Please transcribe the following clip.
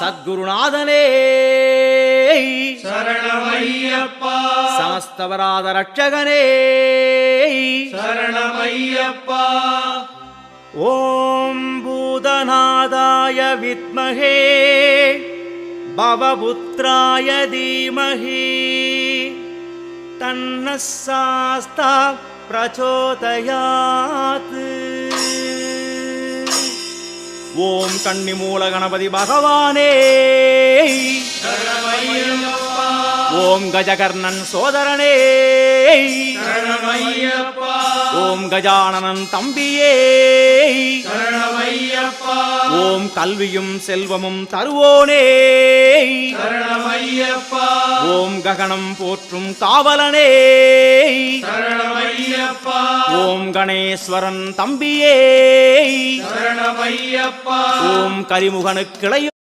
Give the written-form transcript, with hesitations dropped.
சத்குருநாதனே சரணமையப்பா சமஸ்தவராத ரட்சகனே சரணமையப்பா ஓம் பூதநாதாய வித்மஹே பவபுத்ராய தீமஹி தன்னः சாஸ்தா பிரச்சோதயாத். ஓம் கன்னிமூல கணபதி பகவானே சரணமையப்பா ஓம் கஜகர்ணன் சோதரனே சரணமையப்பா ஓம் கஜானனன் தம்பியே சரணமையப்பா ஓம் கல்வியும் செல்வமும் தருவோனே சரணமையப்பா ஓம் ககனம் போற்றும் காவலனே சரணமையப்பா ஓம் கணேஸ்வரன் தம்பியே சரணமையப்பா ஓம் கரிமுகனுக்கிளையும்